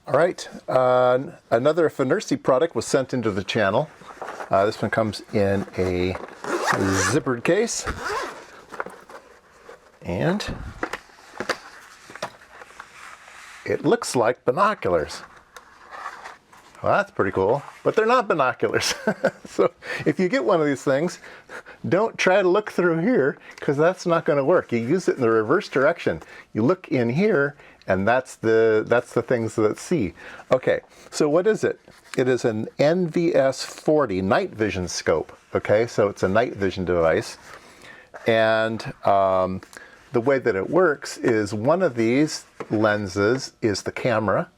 All right, another FINIRSI product was sent into the channel. This one comes in a zippered case. And it looks like binoculars. Well, that's pretty cool, but they're not binoculars. So if you get one of these things, don't try to look through here because that's not going to work. You use it in the reverse direction. You look in here and that's the things that see. Okay, so what is it? It is an NVS-40 night vision scope. Okay, so it's a night vision device. And the way that it works is one of these lenses is the camera,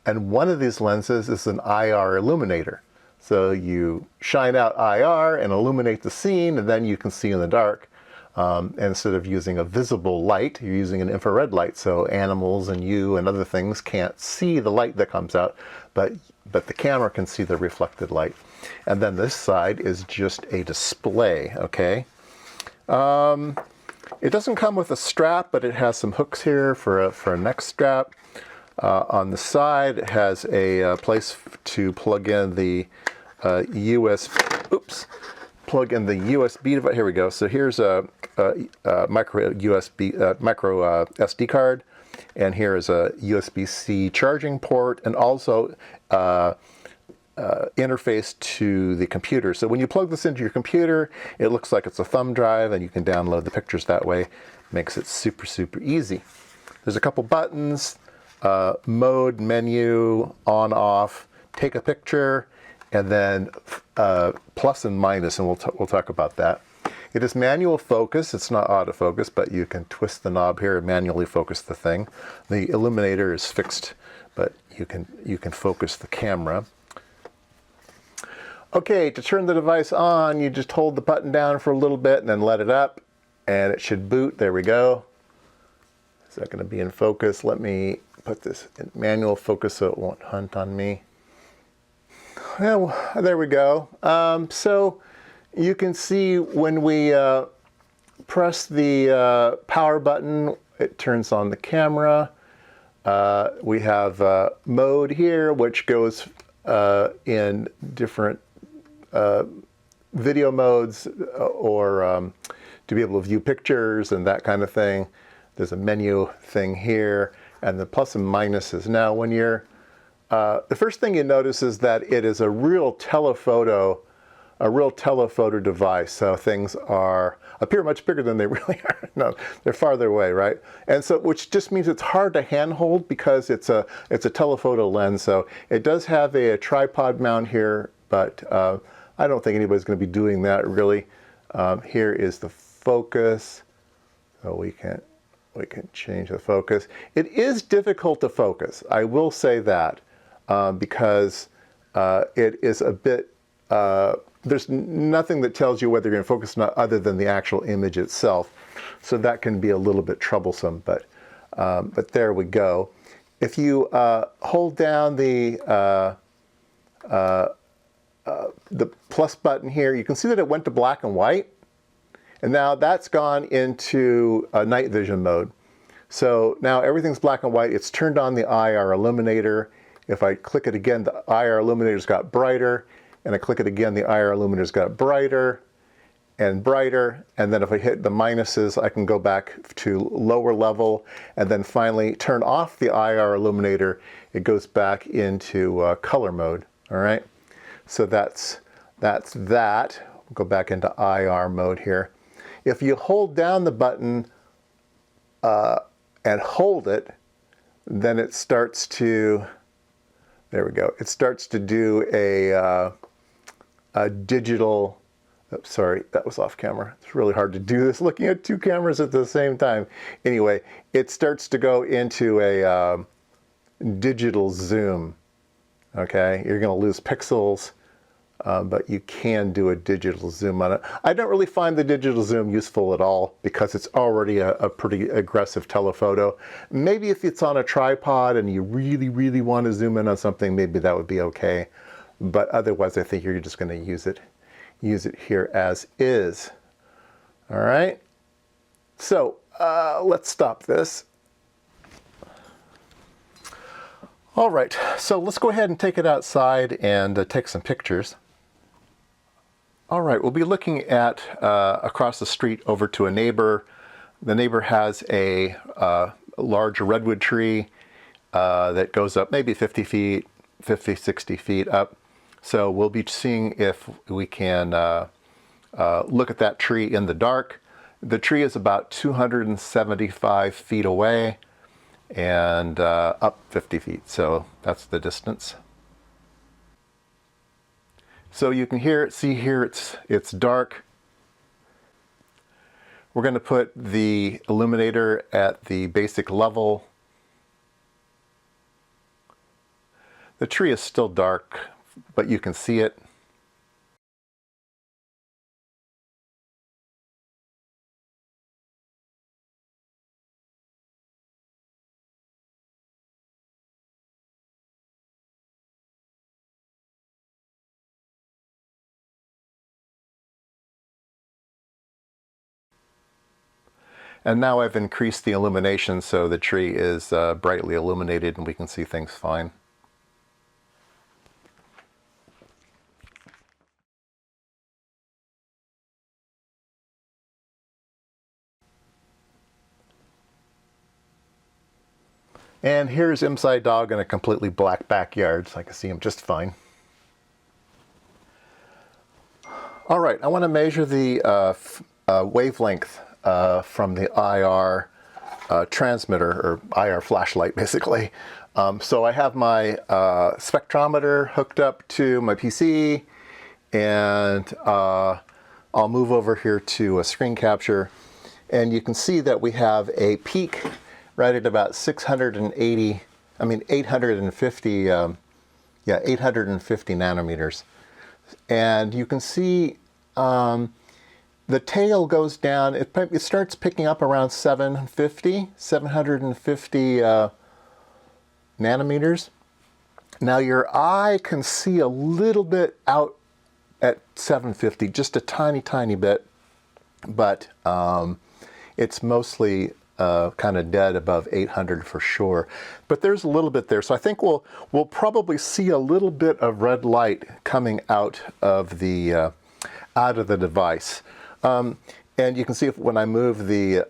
and one of these lenses is an IR illuminator. So you shine out IR and illuminate the scene, and then you can see in the dark. And instead of using a visible light, you're using an infrared light, so animals and you and other things can't see the light that comes out, but the camera can see the reflected light. And then this side is just a display, okay? It doesn't come with a strap, but it has some hooks here for a neck strap. On the side, it has a place to plug in the plug in the USB device. Here we go. So here's a micro SD card, and here is a USB-C charging port, and also interface to the computer. So when you plug this into your computer, it looks like it's a thumb drive, and you can download the pictures that way. Makes it super, super easy. There's a couple buttons, mode, menu, on, off, take a picture, and then plus and minus, and we'll talk about that. It is manual focus. It's not autofocus, but you can twist the knob here and manually focus the thing. The illuminator is fixed, but you can focus the camera. Okay, to turn the device on, you just hold the button down for a little bit and then let it up, and it should boot. There we go. Is that going to be in focus? Let me put this in manual focus so it won't hunt on me. Well, there we go. So you can see when we press the power button, it turns on the camera. We have mode here, which goes in different video modes or to be able to view pictures and that kind of thing. There's a menu thing here, and the plus and minuses. Now, when you're the first thing you notice is that it is a real telephoto device. So things appear much bigger than they really are. No, they're farther away, right? And so, which just means it's hard to handhold because it's a telephoto lens. So it does have a tripod mount here, but I don't think anybody's going to be doing that really. Here is the focus. So we can change the focus. It is difficult to focus. I will say that. Because it is a bit, there's nothing that tells you whether you're going to focus or not other than the actual image itself. So that can be a little bit troublesome, but there we go. If you hold down the plus button here, you can see that it went to black and white. And now that's gone into night vision mode. So now everything's black and white. It's turned on the IR illuminator. If I click it again, the IR illuminator's got brighter, and I click it again, the IR illuminator's got brighter and brighter, and then if I hit the minuses, I can go back to lower level, and then finally turn off the IR illuminator. It goes back into color mode, all right? So that's that. We'll go back into IR mode here. If you hold down the button and hold it, then it starts to, there we go. It starts to do a digital, oops, sorry, that was off camera. It's really hard to do this looking at two cameras at the same time. Anyway, it starts to go into a digital zoom, okay? You're gonna lose pixels, but you can do a digital zoom on it. I don't really find the digital zoom useful at all because it's already a pretty aggressive telephoto. Maybe if it's on a tripod and you really, really want to zoom in on something, maybe that would be okay. But otherwise, I think you're just going to use it here as is. All right. So let's stop this. All right, so let's go ahead and take it outside and take some pictures. All right, we'll be looking at across the street over to a neighbor. The neighbor has a large redwood tree that goes up maybe 50 feet, 50, 60 feet up. So we'll be seeing if we can look at that tree in the dark. The tree is about 275 feet away and up 50 feet, so that's the distance. So you can see here it's dark. We're going to put the illuminator at the basic level. The tree is still dark, but you can see it. And now I've increased the illumination so the tree is brightly illuminated and we can see things fine. And here's IMSAI dog in a completely black backyard, so I can see him just fine. All right, I want to measure the wavelength from the IR transmitter, or IR flashlight, basically. So I have my spectrometer hooked up to my PC, and I'll move over here to a screen capture, and you can see that we have a peak right at about 850 nanometers. And you can see the tail goes down, it starts picking up around 750 nanometers. Now your eye can see a little bit out at 750, just a tiny bit, but it's mostly kind of dead above 800 for sure. But there's a little bit there, so I think we'll probably see a little bit of red light coming out of the device. And you can see when I move the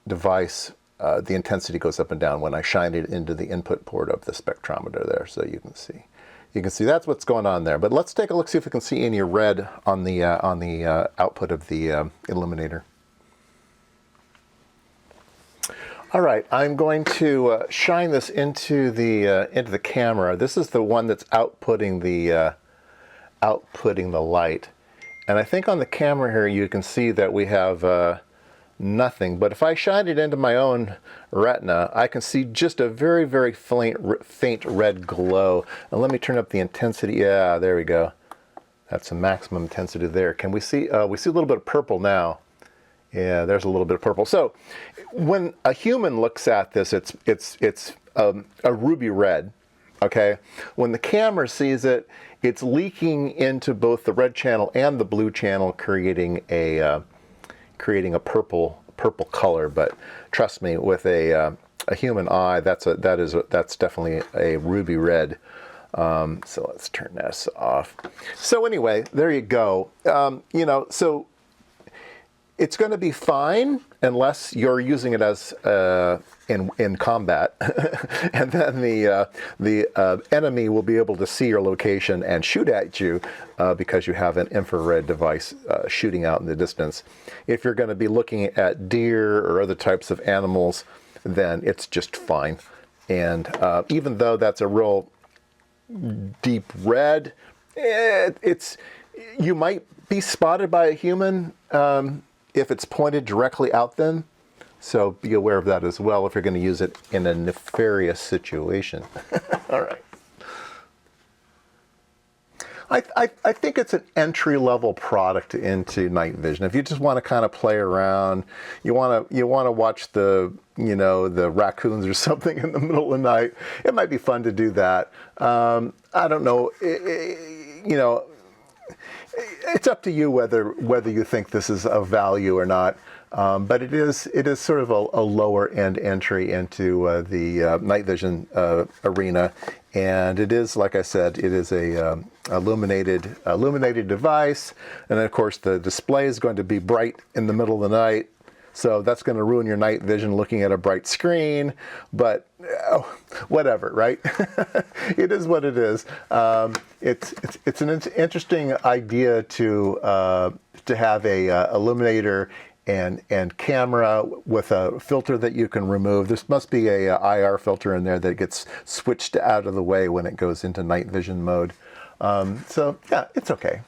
device, the intensity goes up and down when I shine it into the input port of the spectrometer there. So you can see that's what's going on there. But let's take a look, see if we can see any red on the output of the illuminator. All right, I'm going to shine this into the camera. This is the one that's outputting the light, and I think on the camera here you can see that we have nothing. But if I shine it into my own retina, I can see just a very faint red glow. And let me turn up the intensity. Yeah, there we go. That's the maximum intensity there. Can we see? We see a little bit of purple now. Yeah, there's a little bit of purple. So when a human looks at this, it's a ruby red, okay? When the camera sees it, it's leaking into both the red channel and the blue channel, creating a purple color. But trust me, with a human eye, that's definitely a ruby red. So let's turn this off. So anyway, there you go. So it's going to be fine unless you're using it as in combat, and then the enemy will be able to see your location and shoot at you because you have an infrared device shooting out in the distance. If you're going to be looking at deer or other types of animals, then it's just fine. And even though that's a real deep red, you might be spotted by a human if it's pointed directly at them. So be aware of that as well if you're going to use it in a nefarious situation. All right. I think it's an entry-level product into night vision. If you just want to kind of play around, you want to watch the raccoons or something in the middle of the night, it might be fun to do that. I don't know. It's up to you whether you think this is of value or not. But it is sort of a lower end entry into the night vision arena, and it is, like I said, it is a illuminated device, and then of course the display is going to be bright in the middle of the night. So that's going to ruin your night vision looking at a bright screen, but whatever, right? It is what it is. It's an interesting idea to have a illuminator and camera with a filter that you can remove. This must be a IR filter in there that gets switched out of the way when it goes into night vision mode. So yeah, it's okay.